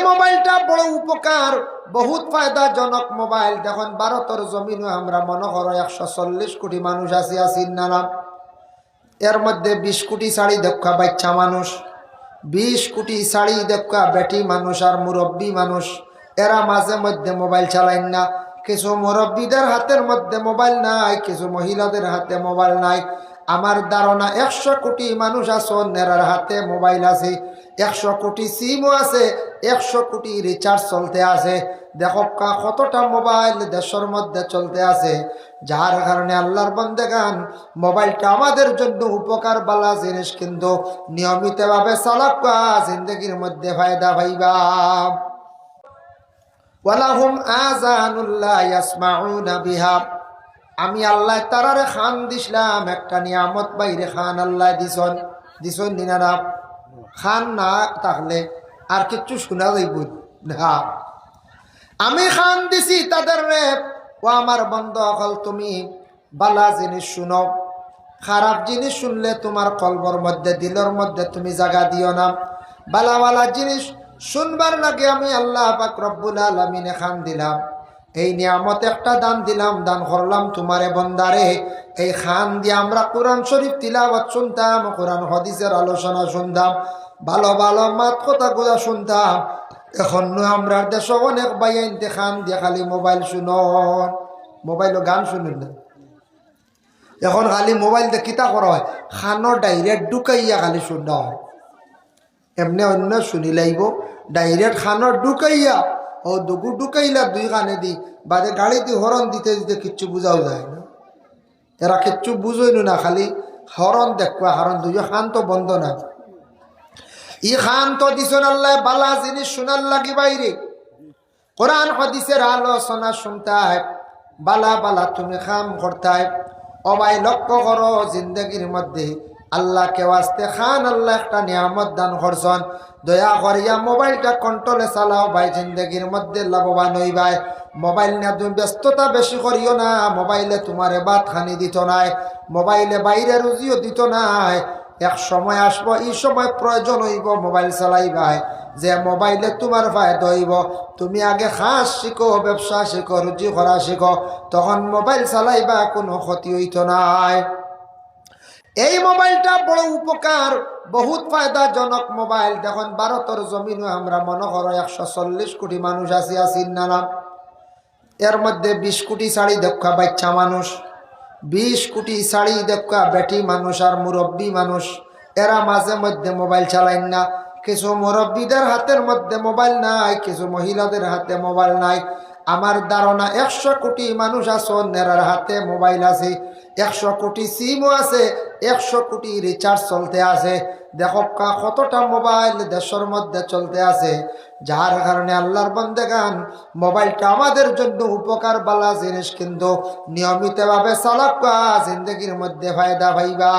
মোবাইলটা বড় উপকার, বহুত ফায়দাজনক মোবাইল। দেখুন ভারতের জমিনে আমরা মনে করো 140 কোটি মানুষ আছি না, এর মধ্যে 20 কোটি শাড়ি দেখা বাচ্চা মানুষ, 20 কোটি শাড়ি দেখা বেটি মানুষ আর মুরব্বী মানুষ। এরা মাঝে মধ্যে মোবাইল চালায় না। কিছু মুরব্বীদের হাতের মধ্যে মোবাইল নাই, কিছু মহিলাদের হাতে মোবাইল নাই। আমার ধারণা 100 কোটি মানুষ আছে এরার হাতে মোবাইল আছে, 100 কোটি সিমও আছে, 100 কোটি রিচার্জ চলতে আছে। দেখো কতটা মোবাইল দেশের মধ্যে চলতে আছে, যার কারণে আল্লাহর বান্দাগান মোবাইলটা আমাদের জন্য উপকার বালা জিনিস, কিন্তু নিয়মিতভাবে চালাকা জিন্দগির মধ্যে ফায়দা পাইবা। ওয়ালাহুম আযানুল্লাহ ইয়াসমাউনা বিহা, আমি আল্লাহ তারারে খান দিছিলাম একটা নিয়ামত, বাইরে খান আল্লাহ দিছন দিনারা। খান না থাকলে আর কিচ্ছু শোনা যাইব না। আমি খান দিছি তাদের রে। ও আমার বন্ধু অকল, তুমি বালা জিনিস শুনো, খারাপ জিনিস শুনলে তোমার কলবর মধ্যে দিলের মধ্যে তুমি জায়গা দিও না। বালা বালা জিনিস শুনবার লাগে আমি আল্লাহ পাক রব্বুল আলামিন খান দিলাম। এই নিয়ামত একটা দান দিলাম, দান করলাম তোমারে বন্দারে। এই খান দিয়ে আমরা কোরআন শরীফ তিলাওয়াত শুনতাম, কোরআন হাদিসের আলোচনা শুনতাম, ভালো ভালো মাত কথাগুলো শুনতাম। এখন আমরা দেশ অনেক বাইনতে খান দিয়ে খালি মোবাইল শুনুন, মোবাইলও গান শুনুন না। এখন খালি মোবাইল দিয়ে কিতা করা হয়, খানো ডাইরেক্ট ঢুকাইয়া খালি শুনা হয়। এমনি অন্য শুনি লাইব, ডাইরেক্ট খানো ঢুকাইয়া ও দুগু ঢুকাইলা দুই কানে দি বাদে গাড়িতে হরন দিতে দিতে কিচ্ছু বুঝাও যায় না। এরা কিচ্ছু বুঝইন না, খালি হরন দেখবা, হরন দুই খান তো বন্ধ না। ই খান তো দিছন আল্লাহ বালা জিনিস শোনার লাগি বাইরে, কোরআন হাদিসের আলোচনা শুনতায়, বালা বালা তুমি খাম করতায়। অবাই লক্ষ্য করো জিন্দগির মধ্যে আল্লাহ কে ওয়াস্তে খান আল্লাহ একটা নিয়ামত দান করছেন। দয়া করিয়া মোবাইলটা কন্ট্রোলে চালাও ভাই, জিন্দগির মধ্যে লাভবান হইবাই। মোবাইল নিয়ে তুমি ব্যস্ততা বেশি করিও না। মোবাইলে তোমারে ভাত খানি দিত নাই, মোবাইলে বাইরে রুজিও দিত নাই। এক সময় আসবো, এই সময় প্রয়োজন হইব মোবাইল চালাইবাই, যে মোবাইলে তোমার ফায়দা হইব। তুমি আগে খাস শিখো, ব্যবসা শিখো, রুজি করা শিখো, তখন মোবাইল চালাইবা, কোনো ক্ষতি হইত নাই। এই মোবাইলটা বড় উপকার, বহুত ফায়দাজনক মোবাইল। দেখুন ভারতের জমিনে আমরা মনে করো 140 কোটি মানুষ আছি না, এর মধ্যে 20 কোটি শাড়ি দেখা বাচ্চা মানুষ, 20 কোটি শাড়ি দেখা বেটি মানুষ আর মুরব্বী মানুষ। এরা মাঝে মধ্যে মোবাইল চালায় না। কিছু মুরব্বীদের হাতের মধ্যে মোবাইল নাই, কিছু মহিলাদের হাতে মোবাইল নাই। আমার ধারণা 100 কোটি মানুষ আছে এরার হাতে মোবাইল আছে, 100 কোটি সিমও আছে, 100 কোটি রিচার্জ চলতে আছে। দেখো কতটা মোবাইল দেশের মধ্যে চলতে আছে, যার কারণে আল্লাহর বান্দাগান মোবাইলটা আমাদের জন্য উপকার বালা জিনিস, কিন্তু নিয়মিতভাবে চালাকা জিন্দগির মধ্যে ফায়দা পাইবা।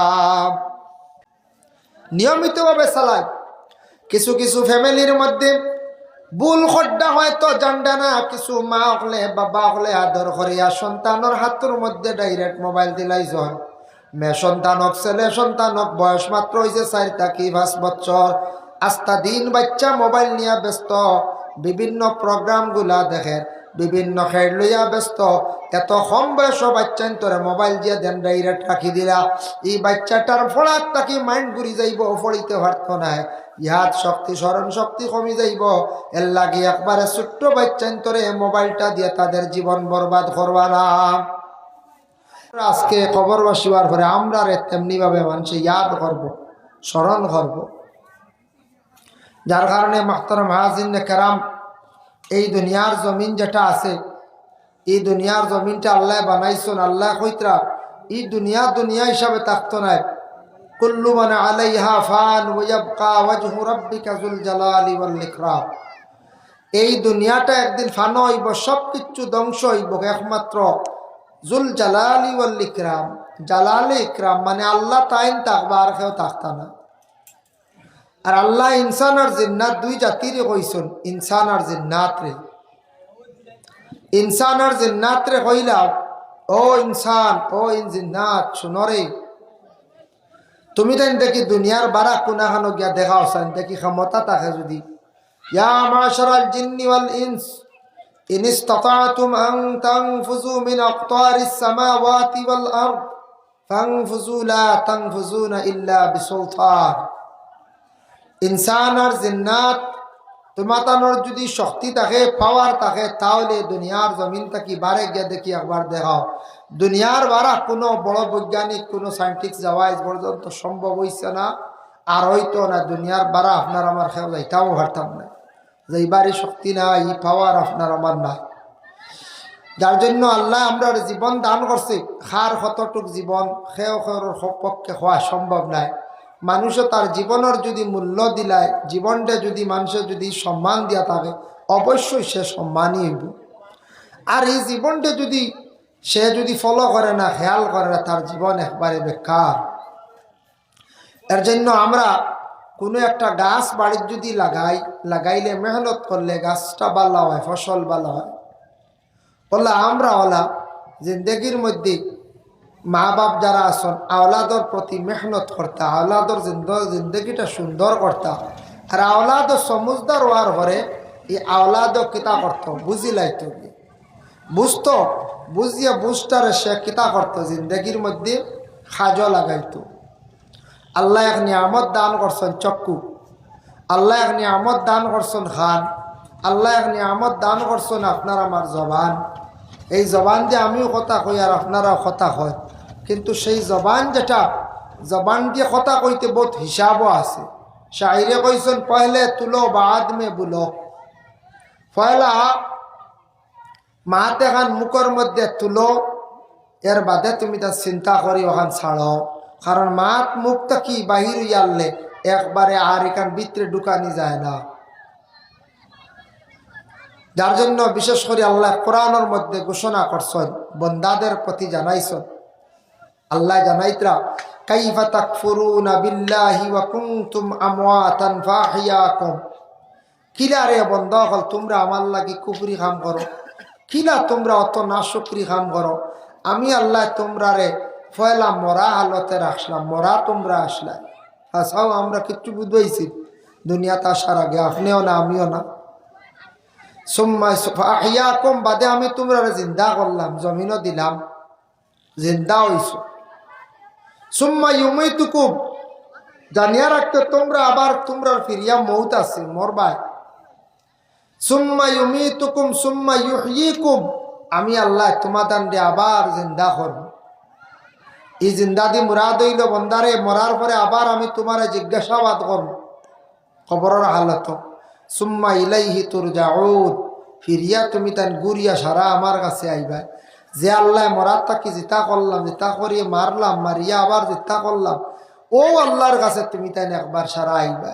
নিয়মিতভাবে চালাক। কিছু কিছু ফ্যামিলির মধ্যে ভুল খড্ডা হয়তো জানডা না, কিছু মা হলে বাবা হলে আদর করিয়া সন্তানের হাতের মধ্যে ডাইরেক্ট মোবাইল দিলাইজন। মেয়ে সন্তানক ছেলে সন্তানক বয়স মাত্র হয়েছে 4 থেকে 5 বছর, আস্তা দিন বাচ্চা মোবাইল নিয়ে ব্যস্ত, বিভিন্ন প্রোগ্রাম গুলা দেখে, বিভিন্ন খেল লইয়া ব্যস্ত। এত কম বয়স বাচ্চা তোরে মোবাইল দিয়ে দেন ডাইরেক্ট রাখি দিলা, এই বাচ্চাটার ফলাত তাকে মাইন্ড ঘুরি যাইব, ফলিতে পারত না, ইয়াদ শক্তি স্মরণ শক্তি কমি যাইব। এর লাগে একবারে ছোট্ট বাচ্চা তোরে মোবাইলটা দিয়ে তাদের জীবন বরবাদ করবা না। আজকে খবর বসিবার পরে আমরা তেমনি ভাবে মানুষে ইয়াদ করব, স্মরণ করব। যার কারণে মাহতারাম হাজিরিনে কেরাম, এই দুনিয়ার জমিন যেটা আছে, এই দুনিয়ার জমিনটা আল্লাহ বানাইছেন। আল্লাহ কইতরা এই দুনিয়া হিসাবে থাকতো না। কুল্লু মান আলাইহা ফান ওয়া ইয়াবকা ওয়াজহু রাব্বিকা যুল জালালি ওয়াল ইকরাম। এই দুনিয়াটা একদিন ফানা হইব, সবকিছু ধ্বংস হইব, একমাত্র যুল জালালি ওয়াল ইকরাম, জালালি ইকরাম মানে আল্লাহ তাইন থাকবা, আর কেউ থাকতা না। আর আল্লাহ ইনসান আর জিন্নাত দুই জাতিরই কইছেন, ইনসান আর জিন্নাত রে। ইনসান আর জিন্নাত রে কইলা, ও ইনসান ও জিন্নাত শুনরে, তুমি তাই দেখি দুনিয়ার বারা কোনাখানো গিয়া দেখাও চান, দেখি ক্ষমতা থাকে যদি ইয়া মাশারাল জিন্নি ওয়াল ইনস ইন ইসতাতা'তুম আন তানফুযু মিন আকতারিস সামাওয়াতি ওয়াল আরদ ফানফুযু লা তানফুযুনা ইল্লা বিসুলতান। ইনসান আর জিন্নাত তোমাতানোর যদি শক্তি থাকে, পাওয়ার থাকে, তাহলে দুনিয়ার জমিন থাকি বারে গিয়ে দেখি একবার দেখাও। দুনিয়ার বারা কোনো বড় বৈজ্ঞানিক, কোনো সায়েন্টিস্ট যাওয়া আজ পর্যন্ত সম্ভব হইছে না, আর হইতো না। দুনিয়ার বারা আপনার আমার খেয়াল যাইতাও হারতাম না, যে এইবারই শক্তি নাই, এই পাওয়ার আপনার আমার নাই। যার জন্য আল্লাহ আমরা জীবন দান করছে, খার কতটুক জীবন খেয়ে পক্ষে হওয়া সম্ভব নাই। মানুষও তার জীবনের যদি মূল্য দিলায়, জীবনটা যদি মানুষের যদি সম্মান দিয়া থাকে, অবশ্যই সে সম্মানই হইব। আর এই জীবনটা যদি সে যদি ফলো করে না, খেয়াল করে না, তার জীবন একবারে বেকার। এর জন্য আমরা কোনো একটা গাছ বাড়ির যদি লাগাইলে মেহনত করলে গাছটা ভালো হয়, ফসল ভালো হয়। বললা আমরা ওলা জিন্দগির মধ্যে মা বাপ যারা আসন আওলাদর প্রতি মেহনত করতা, আওলাদর জিন্দগিটা সুন্দর করতা। আর আওলাদ সমুজদার হওয়ার পরে এই আওলাদ কিতা করতো, বুঝিলাইতো, বুঝতো, বুঝিয়া বুঝটারে সে কিতা করতো, জিন্দগির মধ্যে খাজ লাগাইতো। আল্লাহ এক নিয়ামত দান করছেন চক্ষু, আল্লাহ এক নিয়ামত দান করছেন খান, আল্লাহ এক নিয়ামত দান করছেন আপনার আমার জবান। এই জবান দিয়ে আমিও কথা কই আর আপনারাও কথা হয়, কিন্তু সেই জবান যেটা, জবান দিয়ে কথা কইতে বহুত হিসাবও আছে। শাইরে কইছেন পহলে তুলো বাদ মে বুলো, পয়লা মাতে খান মুখের মধ্যে তুলো, এর বাদে তুমি তা চিন্তা করি ওখান ছাড়ো। কারণ মাত মুখটা কি বাহির ইয়ারলে একবারে আর এখান ভিতরে ঢুকানি যায় না। যার জন্য বিশেষ করে আল্লাহ কোরআনের মধ্যে ঘোষণা করছেন, বন্দাদের প্রতি জানাইছেন, আল্লাহ জানাইতরা কাইফা তাকফুরুনা বিল্লাহি ওয়া কুনতুম আমওয়াতান ফাহিয়াকুম। কিলা রে বন্দা হল, তোমরা আমার লাগি কুফরি কাম করো, কিলা তোমরা অত নাশুকরি কাম করো। আমি আল্লাহ তোমরা রে ফয়লা মরা হালতে রাখলাম, মরা তোমরা আসলা। আসাও আমরা কিচ্ছু বুঝাইছি দুনিয়াতে আসার আগে, আপনিও না আমিও না। কম বাদে আমি তোমরা জিন্দা করলাম, জমিনও দিলাম, জিন্দা হইছ। সুম্মা ইউমিতুকুম, জানিয়া রাখতে তোমরা আবার তোমরা ফিরিয়া মৌত আছে, মরবাই। সুম্মা ইউমিতুকুম সুম্মা ইউহয়িকুম, আমি আল্লাহ তোমাদের আবার জিন্দা করব। এই জিন্দা দি মুরাদ হইল বন্দারে মরার পরে আবার আমি তোমার জিজ্ঞাসাবাদ করব কবরের হালত। সুম্মা ইলাইহি তুরজাউন, ফিরিয়া তুমি তান গুরিয়া সারা আমার কাছে আইবা। যে আল্লাহ মরার তাকে জিতা করলাম, জিতা করিয়ে মারলাম, মারিয়া আবার জিতা করলাম, ও আল্লাহর কাছে তুমি তাই একবার সারা আইবা।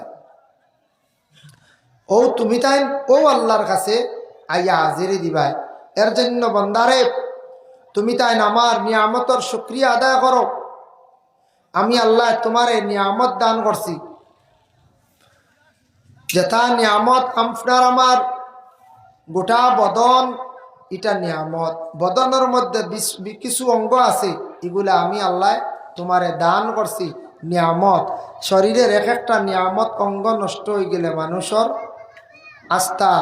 ও তুমি তাই ও আল্লাহর কাছে আইয়া হাজিরি দিবাই। এর জন্য বন্দারে তুমি তাই আমার নিয়ামতর শুকরিয়া আদায় করো। আমি আল্লাহ তোমারে নিয়ামত দান করছি, যেটা নিয়ামত আপনার আমার গোটা বদন, এটা নিয়ামত। বদনের মধ্যে কিছু অঙ্গ আছে, এগুলা আমি আল্লাহ তোমারে দান করছি নিয়ামত। শরীরের এক একটা নিয়ামত অঙ্গ নষ্ট হয়ে গেলে মানুষের আস্থা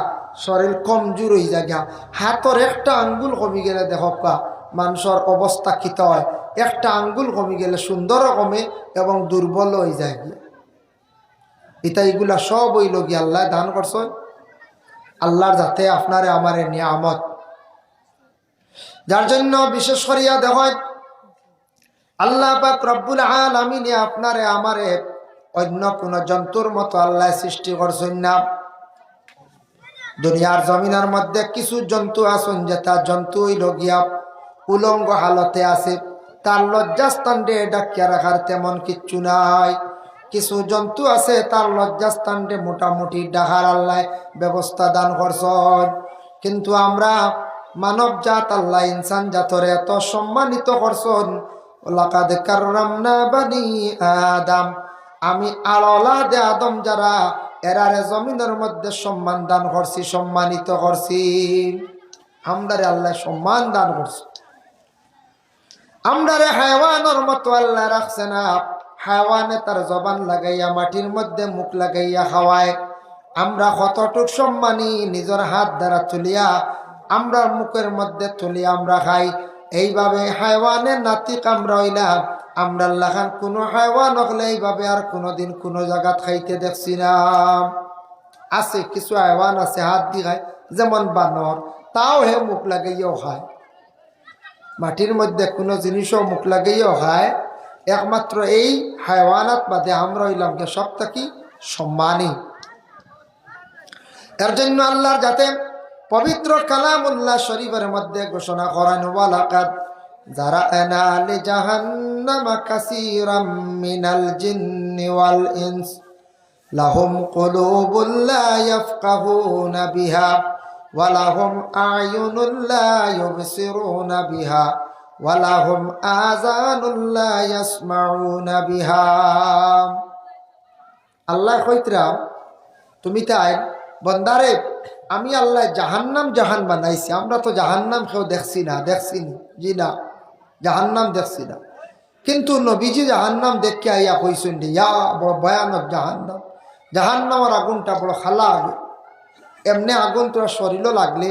শরীর কমজোর হয়ে যায়। হাতর একটা আঙ্গুল কমে গেলে দেখবা মানুষের অবস্থা খিত হয়। একটা আঙ্গুল কমে গেলে সুন্দরও কমে এবং দুর্বল হয়ে যায়। এটা এগুলা সব হইল গিয়ে আল্লাহ দান করছেন, আল্লাহর যাতে আপনারে আমারে নিয়ামত। যার জন্য বিশেষ করিয়া দেখেন আল্লাহ পাক রব্বুল আলামিন আপনারে আমারে অন্য কোন জন্তুর মতো আল্লাহ সৃষ্টি করছেন না। দুনিয়ার জমিনের মধ্যে কিছু জন্তু আছেন, যেটা জন্তু হইল গিয়া উলঙ্গ হালতে আছে, তার লজ্জাস্থান রে ডাকিয়া রাখার তেমন কিচ্ছু নাই। কিছু জন্তু আছে তার লজ্জাস্থান রে মোটামুটি ডাকার আল্লাহ ব্যবস্থা দান করছেন। কিন্তু আমরা মানব জাত আল্লাহ ইনসান জাতরে এত সম্মানিত করছেন, লাকাদ কাররামনা বানি আদম, আমি আওলাদে আদম যারা এরারে জমিনের মধ্যে সম্মান দান করছি, সম্মানিত করছি। আমরারে আল্লাহ সম্মান দান করছি। আমরারে হায়ওয়ানের মতো আল্লাহ রাখছে না। হায়ওয়ানে তার জবান লাগাইয়া মাটির মধ্যে মুখ লাগাইয়া খাওয়ায়, আমরা কতটুক সম্মানী নিজের হাত দ্বারা তুলিয়া আমরা মুখের মধ্যে তুলিয়া আমরা খাই। এইভাবে হায়ওয়ানের নাতিক আমরা হইলাম। আমরা লাখান কোনো হায়ওয়ান হলে এইভাবে আর কোনোদিন কোনো জায়গাত খাইতে দেখছি না। আছে কিছু হায়ওয়ান আছে হাত দিয়ে খায়, যেমন বানর, তাও হে মুখ লাগাইয়াও খায়। মাটির মধ্যে কোনো জিনিসও মুখ লাগাইয়াও খায়। একমাত্র এই হায়ওয়ানাত বাদে আমরা হইলাম কে সব থাকি সম্মানী। এর জন্য আল্লাহর যাতে পবিত্র কালামুল্লাহ শরীফের মধ্যে ঘোষণা করেন, ওয়ালাকাদ যারানা লিজাহান্নামা কাসীরাম মিনাল জিন্নি ওয়াল ইনস লাহুম কুলুবুল লা ইয়াফকাহুনা বিহা ওয়া লাহুম আ'য়ুনুল লা ইউবসিরুনা বিহা ওয়া লাহুম আযানুল লা ইয়াসমাউনা বিহা। আল্লাহ কইতরা তুমি তাই বন্দারে আমি আল্লাহ জাহান্নাম জাহান বানাইছি। আমরা তো জাহান্নাম কেউ দেখছি না, জি না, জাহান্নাম দেখছি না। কিন্তু নবীজি জাহান্নাম দেখে আইয়া কইছেন ইয়া বড় ভয়ানক জাহান্নাম। জাহান্নামের আগুনটা বড় খালা আগুন। এমনি আগুন তোরা শরীরও লাগলে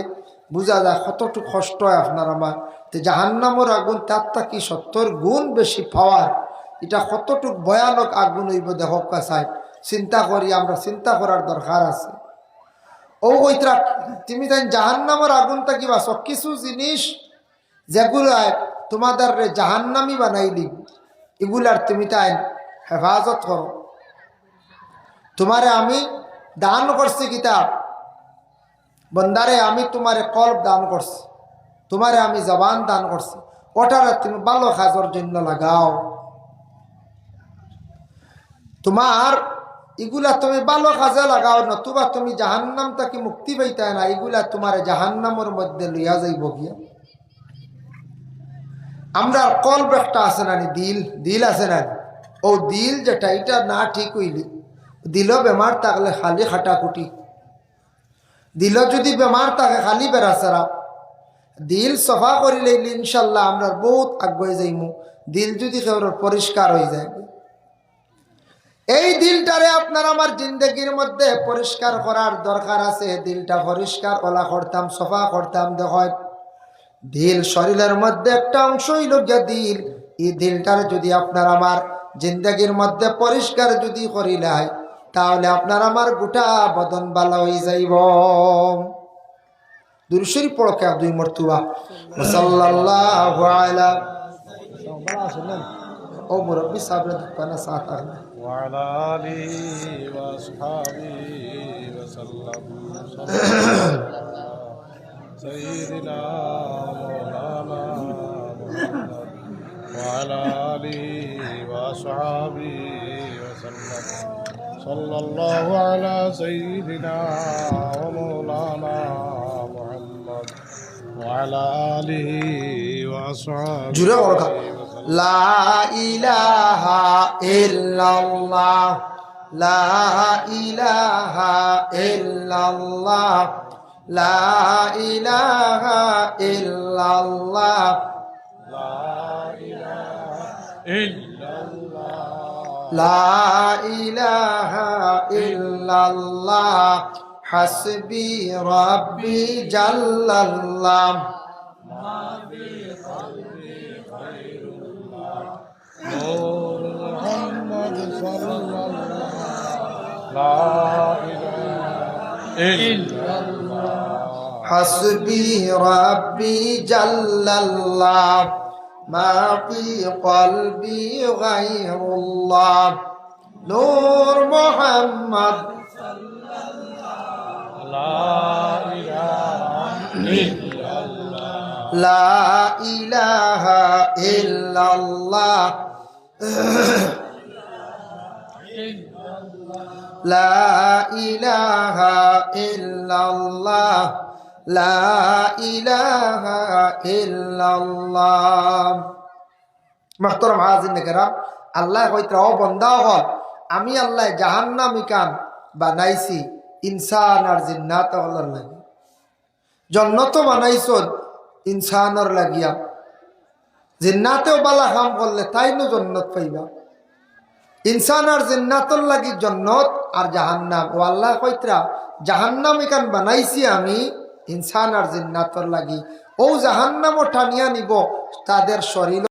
বোঝা যায় কতটুকু কষ্ট হয় আপনার আমার। তো জাহান্নামের আগুন তার কি 70 গুণ বেশি পাওয়ার। এটা কতটুক ভয়ানক আগুন হইব দেখো কাছাই চিন্তা করি, আমরা চিন্তা করার দরকার আছে। ও ওইটা তুমি তাই জাহান্নামের আগুনটা কিবা সব কিছু জিনিস যেগুলায় তোমাদের জাহান্নামি বানাইলি এগুলার তুমি তাই হেফাজত করো। তোমারে আমি দান করছি কিতাব, বন্দারে আমি তোমারে কলব দান করছি, তোমারে আমি জবান দান করছি, ওটারে তুমি ভালো কাজের জন্য লাগাও। তোমার এগুলা তুমি ভালো কাজে লাগাও, নতুবা তুমি জাহান্নাম থেকে মুক্তি পাইতে না। এগুলা তোমার জাহান্নামের মধ্যে লইয়া যাইব গিয়া। আমরা কলব একটা আছে না, দিল আছে না, ও দিল যেটা এটা না ঠিক হইলি, দিল বেমার থাকলে খালি খাটাকুটি, দিল যদি বেমার থাকে খালি বেড়াচারা। দিল সফা করি লইলি ইনশাল্লাহ আমরা বহুত আগুয়ে যাইমু। দিল যদি কেউ পরিষ্কার হয়ে যায়, এই দিলটারে আপনার আমার জিন্দগির মধ্যে পরিষ্কার করার দরকার আছে। দিলটা পরিষ্কার ওলা করতাম, সফা করতাম। দেখো দিল শরীরের মধ্যে একটা অংশ হইল গিয়া দিল। এই দিলটার যদি আপনার আমার জিন্দগির মধ্যে পরিষ্কার যদি করিলাই, তাহলে আপনার আমার গোটা বদন ভালো হয়ে যাইব। দুরূদ শরীফ পড়ো কে 2 মরতবা সাল্লাল্লাহু আলা ও মুরব্বি সাহেব পানা সাথ আহলে وعلى آله وأصحابه وسلم سيدنا مولانا محمد وعلى آله وأصحابه وسلم صلى الله على سيدنا ومولانا محمد وعلى آله وأصحابه لا إله إلا الله لا إله إلا الله لا إله إلا الله لا إله إلا الله لا إله إلا الله حسبي ربي جل الله نور محمد صلى الله لا إله إلا الله حسبي ربي جل الله ما في قلبي غير الله نور محمد لا إله إلا الله لا إله إلا الله لا إله إلا الله لا إله إلا الله محترم হাজির নেকেরাম আল্লাহ কইতরা ও বান্দা হল আমি আল্লাহ জাহান্নামী কান বানাইছি ইনসান আর জিন্নাত আল্লাহর লাগি জান্নাত বানাইছন ইনসানের লাগিয়া জিন্নাতেও বালা কাম করলে তাই না জান্নাত পাইবা ইনসান আর জিন্নাতর লাগি জন্নত আর জাহান্নাম। ও আল্লাহ কইতরা জাহান্নাম এখান বানাইছি আমি ইনসান আর জিন্নাতর লাগি। ও জাহান্নামও টানিয়া নিব তাদের শরীর